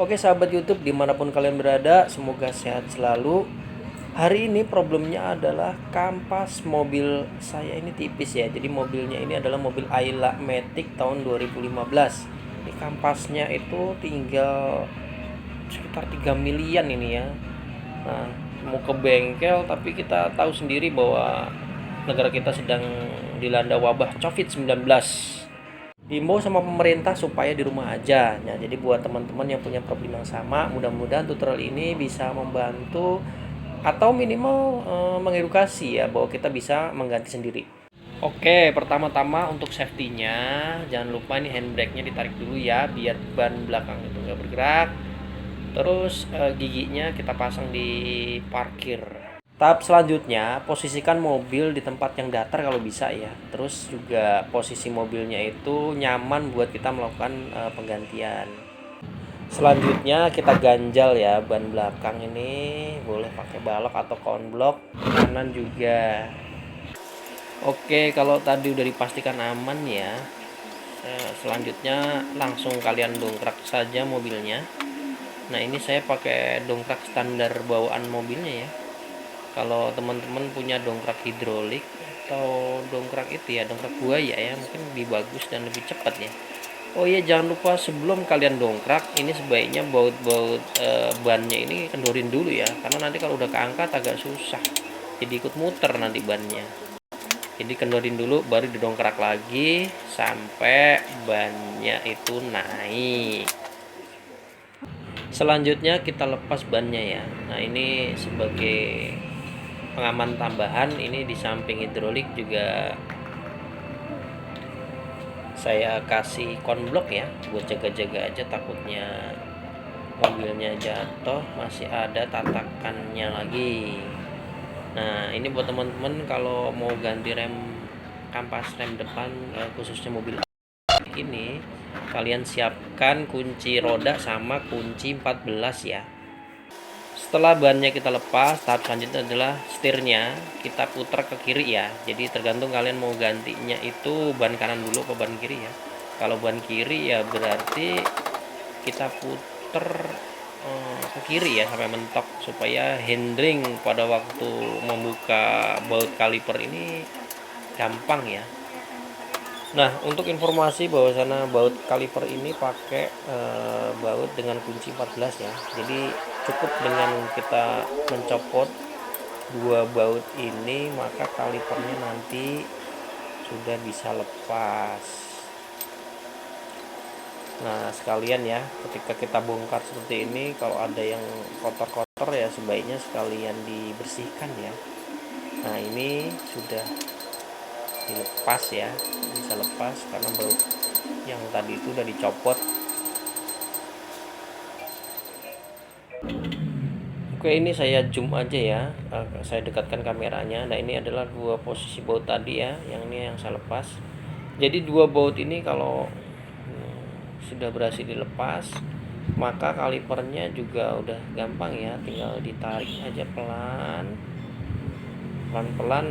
Oke sahabat YouTube dimanapun kalian berada, semoga sehat selalu. Hari ini problemnya adalah kampas mobil saya ini tipis ya. Jadi mobilnya ini adalah mobil Ayla Matic tahun 2015. Ini kampasnya itu tinggal sekitar 3 milian ini ya. Nah, mau ke bengkel tapi kita tahu sendiri bahwa negara kita sedang dilanda wabah COVID-19. Diimbau sama pemerintah supaya di rumah aja. Nah, jadi buat teman-teman yang punya problem yang sama, mudah-mudahan tutorial ini bisa membantu atau minimal mengedukasi ya bahwa kita bisa mengganti sendiri. Oke, pertama-tama untuk safety-nya jangan lupa ini handbrake-nya ditarik dulu ya biar ban belakang itu nggak bergerak. Terus giginya kita pasang di parkir. Tahap selanjutnya, posisikan mobil di tempat yang datar kalau bisa ya. Terus juga posisi mobilnya itu nyaman buat kita melakukan penggantian. Selanjutnya kita ganjal ya ban belakang ini, boleh pakai balok atau konblok, kanan juga. Oke, kalau tadi udah dipastikan aman ya. Selanjutnya langsung kalian dongkrak saja mobilnya. Nah, ini saya pakai dongkrak standar bawaan mobilnya ya. Kalau teman-teman punya dongkrak hidrolik atau dongkrak itu ya, dongkrak buaya ya, mungkin lebih bagus dan lebih cepat ya. Oh iya, jangan lupa sebelum kalian dongkrak ini sebaiknya baut-baut bannya ini kendorin dulu ya, karena nanti kalau udah keangkat agak susah, jadi ikut muter nanti bannya. Jadi kendorin dulu baru didongkrak lagi sampai bannya itu naik. Selanjutnya kita lepas bannya ya. Nah, ini sebagai pengaman tambahan, ini di samping hidrolik juga saya kasih konblok ya buat jaga-jaga aja, takutnya mobilnya jatuh masih ada tatakannya lagi. Nah, ini buat teman-teman kalau mau ganti kampas rem depan khususnya mobil ini, kalian siapkan kunci roda sama kunci 14 ya. Setelah bannya kita lepas, tahap selanjutnya adalah setirnya kita putar ke kiri ya. Jadi tergantung kalian mau gantinya itu ban kanan dulu atau ban kiri ya. Kalau ban kiri ya berarti kita putar ke kiri ya sampai mentok supaya handling pada waktu membuka baut kaliper ini gampang ya. Nah, untuk informasi bahwasanya baut kaliper ini pakai baut dengan kunci 14 ya. Jadi cukup dengan kita mencopot dua baut ini maka kalipernya nanti sudah bisa lepas. Nah, sekalian ya, ketika kita bongkar seperti ini, kalau ada yang kotor-kotor ya sebaiknya sekalian dibersihkan ya. Nah, ini sudah dilepas ya, bisa lepas karena baut yang tadi itu udah dicopot. Oke, ini saya zoom aja ya, saya dekatkan kameranya. Nah, ini adalah dua posisi baut tadi ya, yang ini yang saya lepas. Jadi dua baut ini kalau sudah berhasil dilepas, maka kalipernya juga udah gampang ya, tinggal ditarik aja pelan-pelan.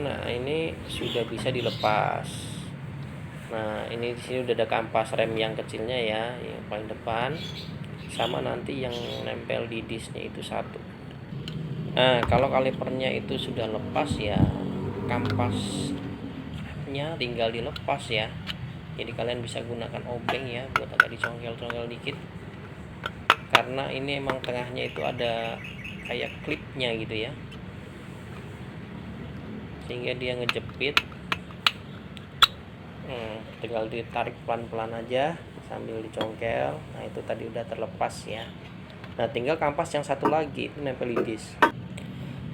Nah, ini sudah bisa dilepas. Nah, ini di sini udah ada kampas rem yang kecilnya ya, yang paling depan, sama nanti yang nempel di disnya itu satu. Nah, kalau kalipernya itu sudah lepas ya, kampasnya tinggal dilepas ya. Jadi kalian bisa gunakan obeng ya buat agak dicongkel-congkel dikit, karena ini emang tengahnya itu ada kayak klipnya gitu ya, sehingga dia ngejepit. Tinggal ditarik pelan-pelan aja sambil dicongkel. Nah, itu tadi udah terlepas ya. Nah, tinggal kampas yang satu lagi itu nempel di dis.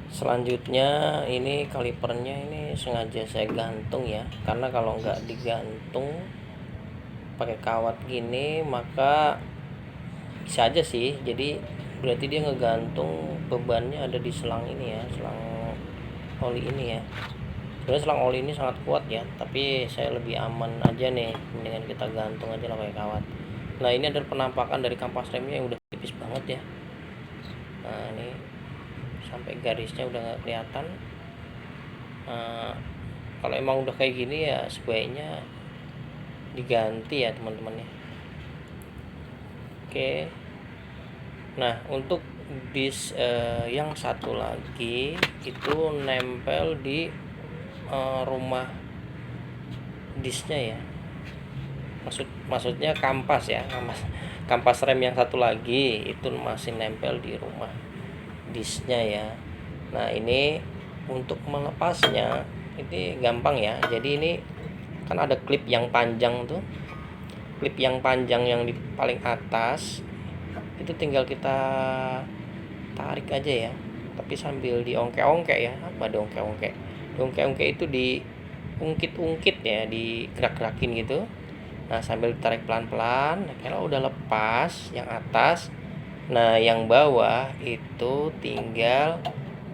Selanjutnya ini kalipernya ini sengaja saya gantung ya, karena kalau nggak digantung pakai kawat gini maka bisa aja sih, jadi berarti dia ngegantung bebannya ada di selang ini ya, selang oli ini ya. Sebenarnya selang oli ini sangat kuat ya, tapi saya lebih aman aja nih, mendingan kita gantung aja lah pakai kawat. Nah, ini adalah penampakan dari kampas remnya yang udah tipis banget ya. Nah, ini sampai garisnya udah nggak kelihatan. Kalau emang udah kayak gini ya sebaiknya diganti ya teman-teman ya. Oke, Nah, untuk disk yang satu lagi itu nempel di rumah disknya ya. Maksudnya kampas ya, kampas rem yang satu lagi itu masih nempel di rumah disknya ya. Nah, ini untuk melepasnya ini gampang ya. Jadi ini kan ada klip yang panjang tuh, klip yang panjang yang di paling atas itu tinggal kita tarik aja ya, tapi sambil diongke-ongke ya. Apa diongke-ongke? Diongke-ongke itu diungkit-ungkit ya, digerak-gerakin gitu. Nah, sambil ditarik pelan-pelan. Nah, kalau udah lepas yang atas, nah yang bawah itu tinggal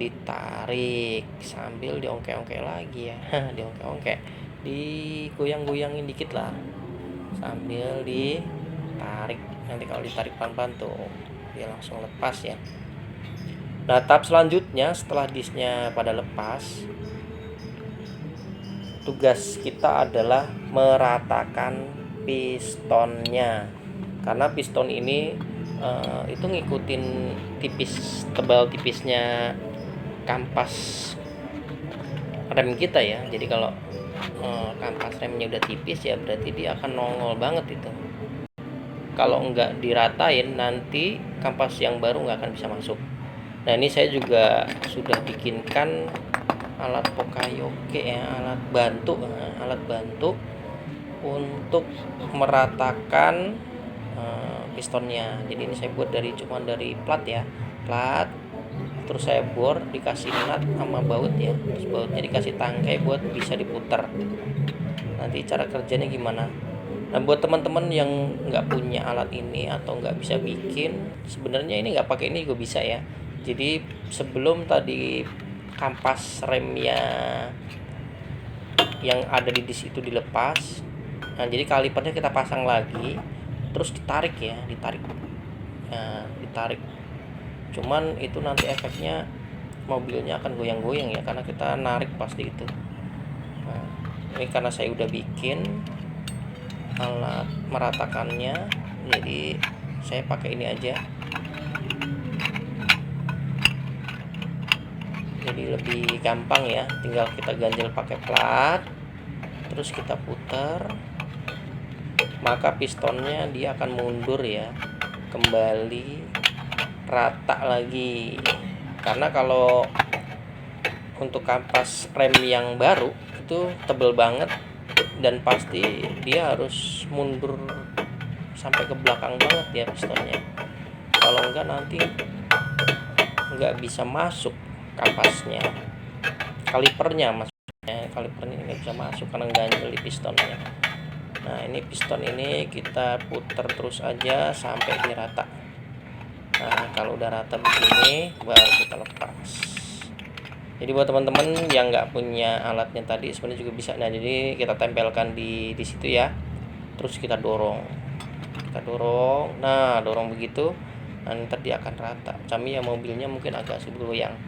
ditarik sambil diongke-ongke lagi ya. Diongke-ongke, digoyang-goyangin dikit lah sambil ditarik. Nanti kalau ditarik pelan-pelan tuh dia langsung lepas ya. Nah, tahap selanjutnya setelah disknya pada lepas, tugas kita adalah meratakan pistonnya, karena piston ini itu ngikutin tebal tipisnya kampas rem kita ya. Jadi kalau kampas remnya udah tipis ya berarti dia akan nongol banget itu. Kalau nggak diratain nanti kampas yang baru nggak akan bisa masuk. Nah, ini saya juga sudah bikinkan alat pokayoke ya, alat bantu untuk meratakan pistonnya. Jadi ini saya buat dari plat ya, plat, terus saya bor, dikasih nut sama baut ya, terus bautnya dikasih tangkai buat bisa diputar. Nanti cara kerjanya gimana? Nah, buat teman-teman yang nggak punya alat ini atau nggak bisa bikin, sebenarnya ini nggak pakai ini juga bisa ya. Jadi sebelum tadi kampas remnya yang ada di disk itu dilepas, nah jadi kalipernya kita pasang lagi, terus ditarik ya, ditarik. Cuman itu nanti efeknya mobilnya akan goyang-goyang ya, karena kita narik pasti itu. Nah, ini karena saya udah bikin alat meratakannya, jadi saya pakai ini aja. Jadi lebih gampang ya, tinggal kita ganjel pakai plat, terus kita putar, maka pistonnya dia akan mundur ya, kembali rata lagi. Karena kalau untuk kampas rem yang baru itu tebel banget dan pasti dia harus mundur sampai ke belakang banget ya pistonnya. Kalau enggak nanti nggak bisa masuk kampasnya, kalipernya nggak bisa masuk karena ganjel di pistonnya. Nah, ini piston ini kita putar terus aja sampai dia rata. Nah, kalau udah rata begini baru kita lepas. Jadi buat teman-teman yang nggak punya alatnya tadi sebenarnya juga bisa. Nah, jadi kita tempelkan di situ ya, terus kita dorong. Nah, dorong begitu, nanti dia akan rata. Cami ya mobilnya mungkin agak sedikit goyang.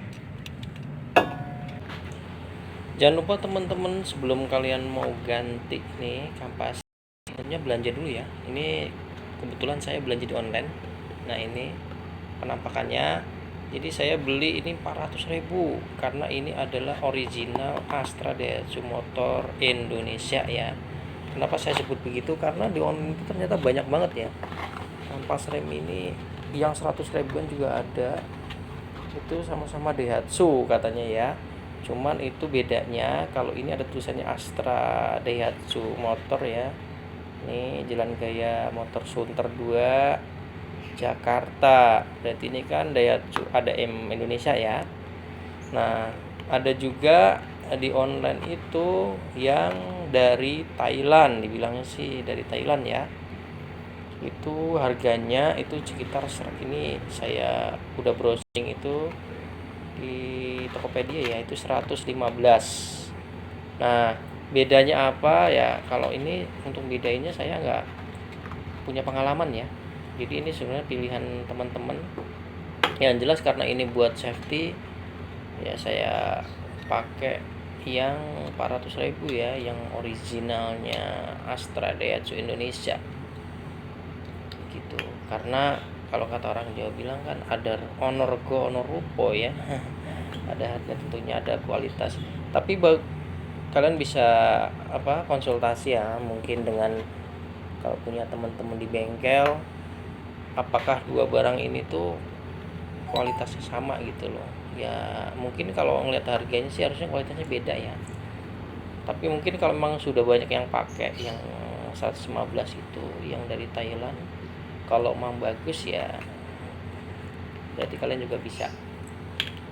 Jangan lupa teman-teman, sebelum kalian mau ganti nih kampas, sebenarnya belanja dulu ya. Ini kebetulan saya belanja di online. Nah, ini penampakannya. Jadi saya beli ini 400.000 karena ini adalah original Astra Daihatsu Motor Indonesia ya. Kenapa saya sebut begitu? Karena di online itu ternyata banyak banget ya kampas rem ini, yang 100 ribuan juga ada. Itu sama-sama Daihatsu katanya ya. Cuman itu bedanya, kalau ini ada tulisannya Astra Daihatsu Motor ya. Ini Jalan Gaya Motor Sunter 2 Jakarta. Berarti ini kan Daihatsu ADM Indonesia ya. Nah, ada juga di online itu yang dari Thailand, dibilangnya sih dari Thailand ya. Itu harganya itu sekitar, ini saya udah browsing itu di Tokopedia ya, itu 115. Nah, bedanya apa ya? Kalau ini untuk bedainnya saya nggak punya pengalaman ya. Jadi ini sebenarnya pilihan teman-teman. Yang jelas karena ini buat safety ya, saya pakai yang 400.000 ya, yang originalnya Astra Daihatsu Indonesia gitu. Karena kalau kata orang Jawa bilang kan ada honor go honor rupo ya. Ada harga, tentunya ada kualitas. Tapi kalian bisa konsultasi ya, mungkin dengan kalau punya teman-teman di bengkel, apakah dua barang ini tuh kualitasnya sama gitu loh ya. Mungkin kalau ngeliat harganya sih harusnya kualitasnya beda ya, tapi mungkin kalau memang sudah banyak yang pakai yang 115 itu yang dari Thailand, kalau mau bagus ya berarti kalian juga bisa.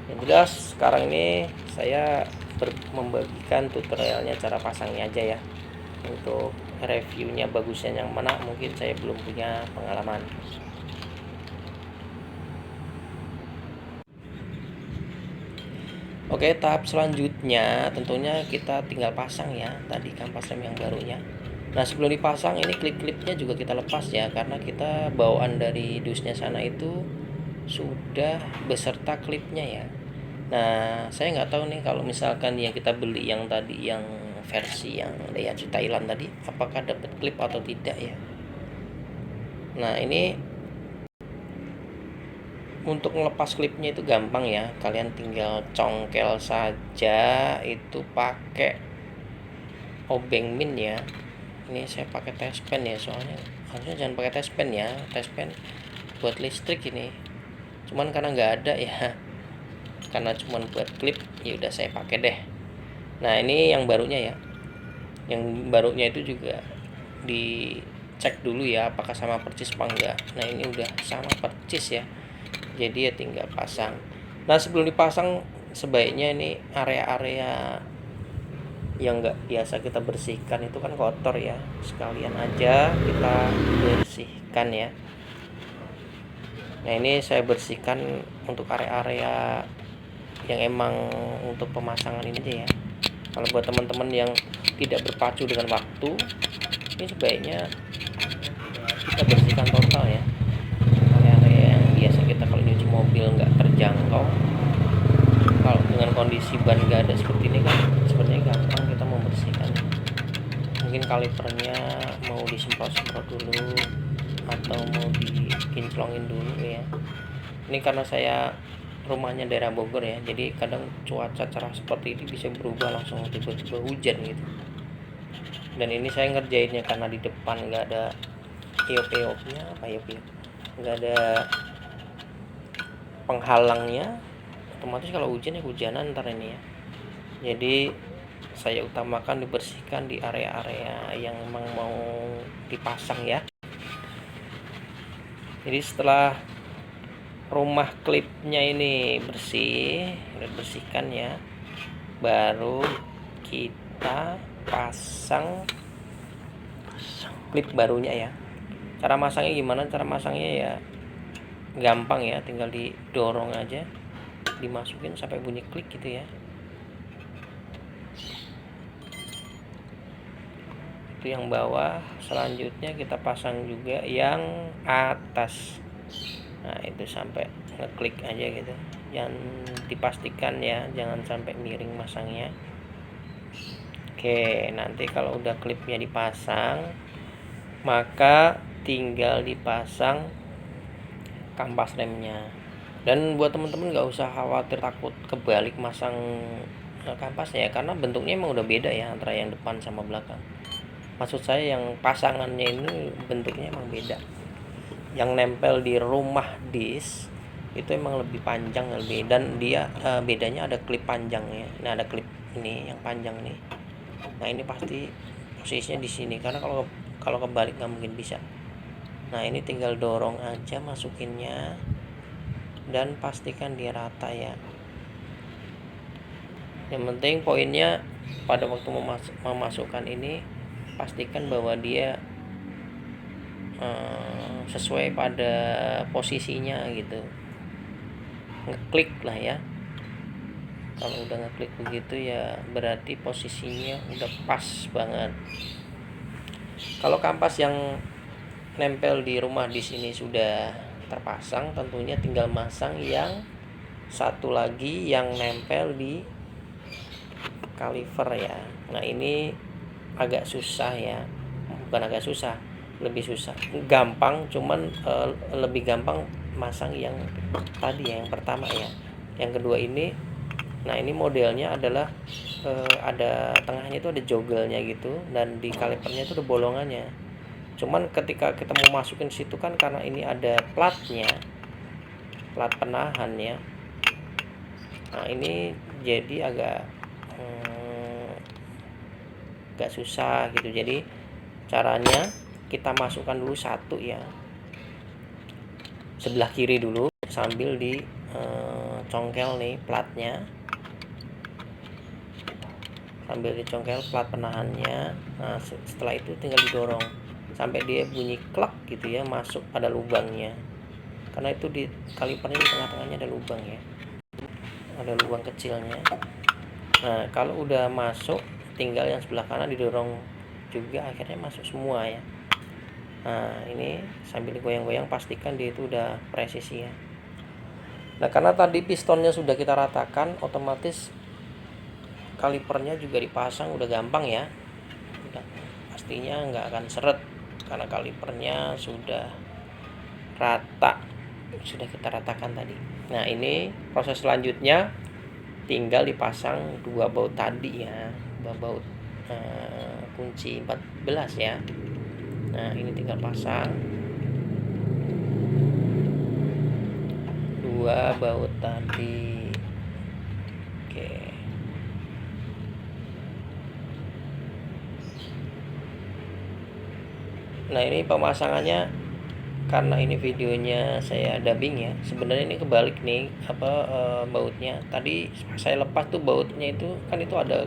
Yang jelas sekarang ini saya membagikan tutorialnya, cara pasangnya aja ya. Untuk reviewnya bagusnya yang mana mungkin saya belum punya pengalaman. Oke, tahap selanjutnya tentunya kita tinggal pasang ya tadi kampas rem yang barunya. Nah, sebelum dipasang ini klip-klipnya juga kita lepas ya, karena kita bawaan dari dusnya sana itu sudah beserta klipnya ya. Nah, saya nggak tahu nih kalau misalkan yang kita beli yang tadi yang versi yang Daihatsu Thailand tadi, apakah dapat klip atau tidak ya. Nah, ini untuk ngelepas klipnya itu gampang ya, kalian tinggal congkel saja itu pakai obeng min ya. Ini saya pakai tespen ya, soalnya harusnya jangan pakai tespen ya, tespen buat listrik ini, cuman karena nggak ada ya, karena cuman buat klip ya udah saya pakai deh. Nah, ini yang barunya ya, yang barunya itu juga dicek dulu ya apakah sama percis apa enggak. Nah, ini udah sama percis ya, jadi ya tinggal pasang. Nah, sebelum dipasang sebaiknya ini area-area yang nggak biasa kita bersihkan itu kan kotor ya, sekalian aja kita bersihkan ya. Nah, ini saya bersihkan untuk area-area yang emang untuk pemasangan ini aja ya. Kalau buat teman-teman yang tidak berpacu dengan waktu, ini sebaiknya kita bersihkan total ya. Area-area yang biasa kita kalau nyuci mobil nggak terjangkau, kalau dengan kondisi ban nggak ada seperti ini kan sebenarnya gampang kita membersihkan. Mungkin kalipernya mau disemprot-semprot dulu atau mau dikinclongin dulu ya. Ini karena saya rumahnya daerah Bogor ya, jadi kadang cuaca cerah seperti ini bisa berubah langsung tiba-tiba hujan gitu. Dan ini saya ngerjainnya karena di depan nggak ada iop-iopnya, nggak ada penghalangnya, otomatis kalau hujan ya hujanan ntar ini ya. Jadi saya utamakan dibersihkan di area-area yang memang mau dipasang ya. Jadi setelah rumah klipnya ini bersih, udah bersihkan ya, baru kita pasang klip barunya ya. Cara masangnya gimana? Cara masangnya ya gampang ya, tinggal didorong aja, dimasukin sampai bunyi klik gitu ya. Itu yang bawah. Selanjutnya kita pasang juga yang atas. Nah, itu sampai ngeklik aja gitu, jangan dipastikan ya, jangan sampai miring masangnya. Oke, nanti kalau udah klipnya dipasang, maka tinggal dipasang kampas remnya. Dan buat teman-teman nggak usah khawatir takut kebalik masang kampasnya ya, karena bentuknya emang udah beda ya antara yang depan sama belakang. Maksud saya yang pasangannya ini bentuknya emang beda. Yang nempel di rumah dis itu emang lebih panjang lebih, dan dia bedanya ada klip panjangnya. Nah, ada klip ini yang panjang nih. Nah, ini pasti posisinya di sini, karena kalau kebalik nggak mungkin bisa. Nah, ini tinggal dorong aja masukinnya dan pastikan dia rata ya. Yang penting poinnya pada waktu memasukkan ini, pastikan bahwa dia sesuai pada posisinya gitu, ngeklik lah ya. Kalau udah ngeklik begitu ya berarti posisinya udah pas banget. Kalau kampas yang nempel di rumah di sini sudah terpasang, tentunya tinggal masang yang satu lagi yang nempel di kaliper ya. Nah, ini agak susah ya, bukan agak susah, lebih susah. Gampang, cuman lebih gampang masang yang tadi ya, yang pertama ya. Yang kedua ini, nah ini modelnya adalah ada tengahnya itu ada jogelnya gitu, dan di kalipernya itu ada bolongannya. Cuman ketika kita mau masukin situ kan, karena ini ada platnya, plat penahannya. Nah ini jadi agak susah gitu. Jadi caranya kita masukkan dulu satu ya, sebelah kiri dulu, sambil di congkel nih platnya, sambil dicongkel plat penahannya. Nah setelah itu tinggal didorong sampai dia bunyi klak gitu ya, masuk pada lubangnya, karena itu di kalipernya di tengah-tengahnya ada lubang ya, ada lubang kecilnya. Nah kalau udah masuk, tinggal yang sebelah kanan didorong juga, akhirnya masuk semua ya. Nah ini sambil goyang-goyang pastikan dia itu udah presisi ya. Nah karena tadi pistonnya sudah kita ratakan, otomatis kalipernya juga dipasang udah gampang ya, udah, pastinya nggak akan seret karena kalipernya sudah rata, sudah kita ratakan tadi. Nah ini proses selanjutnya tinggal dipasang dua baut tadi ya, dua baut kunci 14 ya. Nah ini tinggal pasang dua baut tadi. Oke. Nah ini pemasangannya, karena ini videonya saya dubbing ya, sebenarnya ini kebalik nih bautnya. Tadi saya lepas tuh bautnya itu kan, itu ada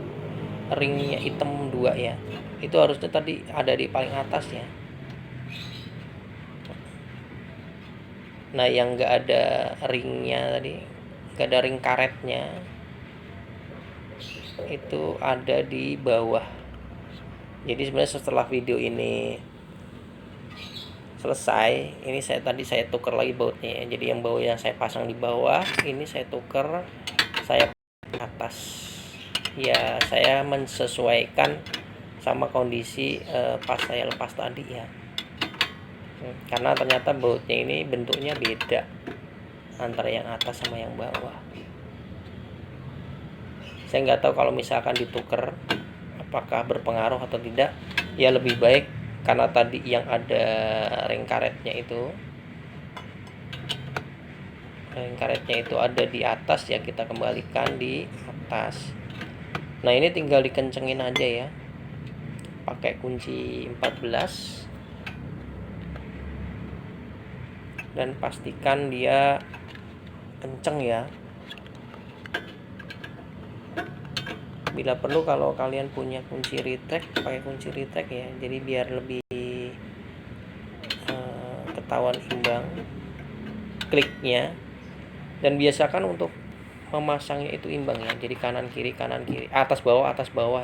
ringnya hitam 2 ya, itu harusnya tadi ada di paling atas ya. Nah yang nggak ada ringnya tadi, nggak ada ring karetnya, itu ada di bawah. Jadi sebenarnya setelah video ini selesai, ini saya tukar lagi bautnya ya. Jadi yang baut yang saya pasang di bawah ini saya tukar, saya atas ya, saya mensesuaikan sama kondisi pas saya lepas tadi ya. Karena ternyata bautnya ini bentuknya beda antara yang atas sama yang bawah. Saya nggak tahu kalau misalkan ditukar apakah berpengaruh atau tidak. Ya lebih baik, karena tadi yang ada ring karetnya itu, ada di atas ya, kita kembalikan di atas. Nah ini tinggal dikencengin aja ya, pakai kunci 14, dan pastikan dia kenceng ya. Bila perlu kalau kalian punya kunci retract, pakai kunci retract ya, jadi biar lebih ketahuan imbang kliknya. Dan biasakan untuk memasangnya itu imbang ya, jadi kanan kiri atas bawah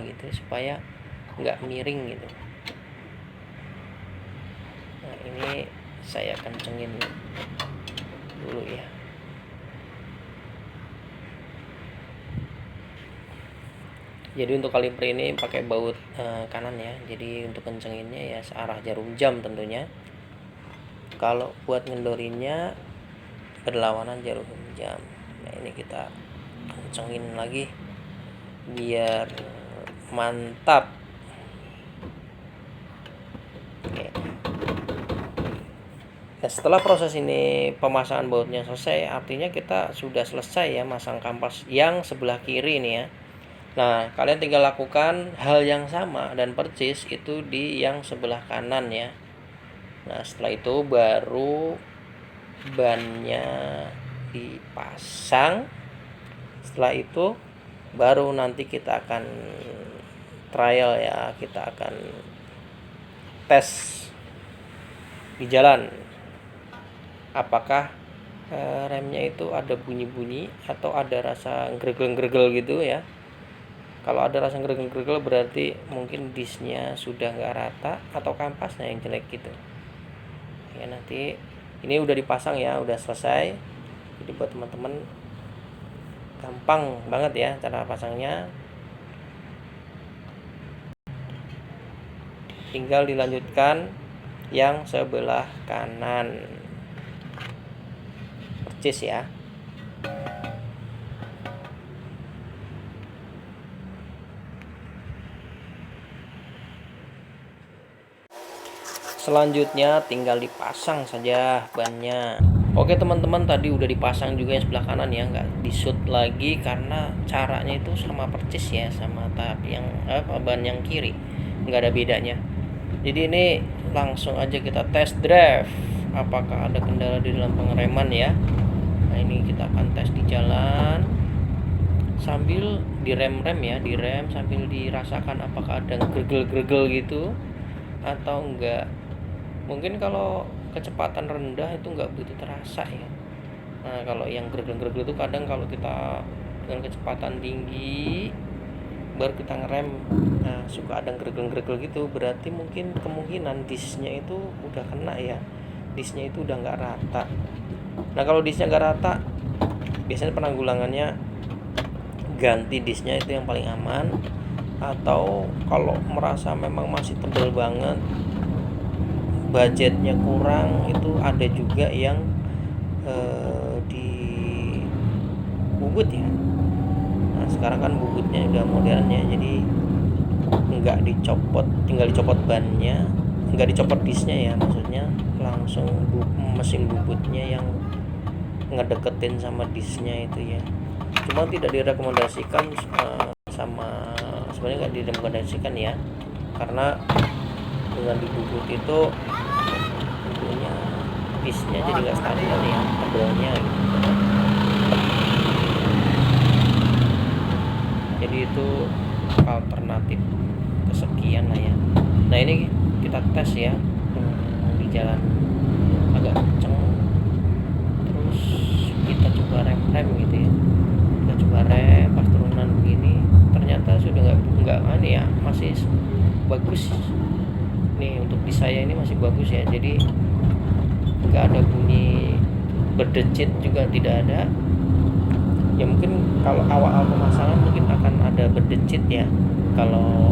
gitu, supaya nggak miring gitu. Nah ini saya kencengin dulu ya. Jadi untuk kaliper ini pakai baut kanan ya, jadi untuk kencenginnya ya searah jarum jam tentunya. Kalau buat ngendorinnya berlawanan jarum jam. Nah ini kita kencengin lagi biar mantap. Oke. Nah, setelah proses ini pemasangan bautnya selesai, artinya kita sudah selesai ya masang kampas yang sebelah kiri ini ya. Nah kalian tinggal lakukan hal yang sama dan persis itu di yang sebelah kanan ya. Nah setelah itu baru bannya dipasang. Setelah itu baru nanti kita akan trial ya, kita akan tes di jalan apakah remnya itu ada bunyi-bunyi atau ada rasa gregel-gregel gitu ya. Kalau ada rasa gregel-gregel berarti mungkin disnya sudah nggak rata atau kampasnya yang jelek gitu ya. Nanti ini udah dipasang ya, udah selesai. Jadi buat teman-teman gampang banget ya cara pasangnya, tinggal dilanjutkan yang sebelah kanan. Percis ya. Selanjutnya tinggal dipasang saja bannya. Oke teman-teman, tadi udah dipasang juga yang sebelah kanan ya, nggak di-shoot lagi karena caranya itu sama percis ya sama tahap yang ban yang kiri, nggak ada bedanya. Jadi ini langsung aja kita test drive apakah ada kendala di dalam pengereman ya. Nah ini kita akan tes di jalan sambil direm-rem ya, direm sambil dirasakan apakah ada gregel-gregel gitu atau enggak. Mungkin kalau kecepatan rendah itu nggak begitu terasa ya. Nah kalau yang gregel-gregel itu kadang kalau kita dengan kecepatan tinggi baru kita ngerem, nah suka ada gregel-gregel gitu, berarti mungkin kemungkinan disnya itu udah kena ya, disnya itu udah nggak rata. Nah kalau disnya nggak rata, biasanya penanggulangannya ganti disnya itu yang paling aman. Atau kalau merasa memang masih tebal banget, budgetnya kurang, itu ada juga yang di bubut ya. Nah sekarang kan bubutnya udah modern ya, jadi nggak dicopot, tinggal dicopot bannya, nggak dicopot disnya ya, maksudnya langsung mesin bubutnya yang ngedeketin sama disnya itu ya. Cuma tidak direkomendasikan sebenarnya nggak direkomendasikan ya, karena dengan dibubut itu tentunya disnya jadi nggak standar ya, tebalnya gitu. Jadi itu alternatif kesekian lah ya. Nah ini kita tes ya di jalan agak kenceng, terus kita coba rem gitu ya, kita coba rem pas turunan begini, ternyata sudah nggak aneh ya, masih bagus nih untuk di saya ini masih bagus ya. Jadi nggak ada bunyi berdecit juga, tidak ada ya. Mungkin kalau awal pemasangan mungkin akan ada berdecit ya, kalau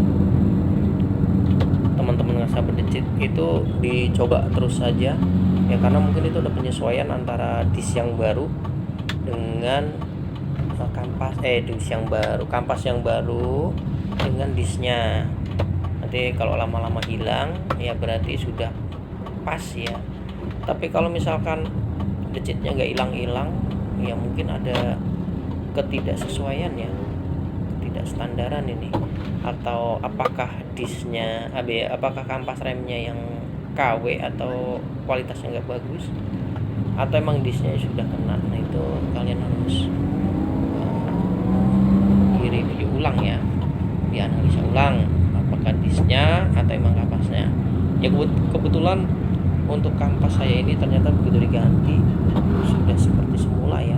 teman-teman ngerasa berdecit itu dicoba terus saja ya, karena mungkin itu ada penyesuaian antara disk yang baru dengan kampas yang baru dengan disknya. Nanti kalau lama-lama hilang ya berarti sudah pas ya. Tapi kalau misalkan decitnya nggak hilang-hilang ya mungkin ada ketidaksesuaian ya, ketidakstandaran ini. Atau apakah disknya apakah kampas remnya yang KW atau kualitasnya nggak bagus, atau emang disknya sudah kena. Nah itu kalian harus review ulang ya, dianalisa ulang apakah disknya atau emang kampasnya ya. Kebetulan untuk kampas saya ini ternyata begitu diganti sudah seperti semula ya,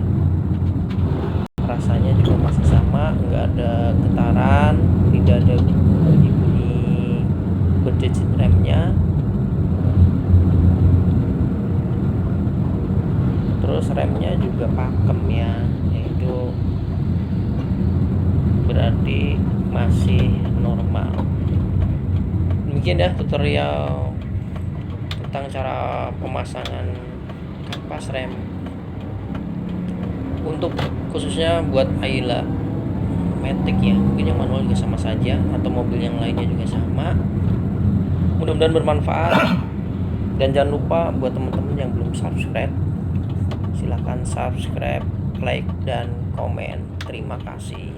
rasanya juga masih sama, nggak ada getaran, tidak ada bunyi berdecit remnya. Terus remnya juga pakem ya, yaitu berarti masih normal. Demikian ya tutorial tentang cara pemasangan kampas rem untuk khususnya buat Ayla Matic ya. Mungkin yang manual juga sama saja, atau mobil yang lainnya juga sama. Mudah-mudahan bermanfaat, dan jangan lupa buat teman-teman yang belum subscribe, silahkan subscribe, like, dan komen. Terima kasih.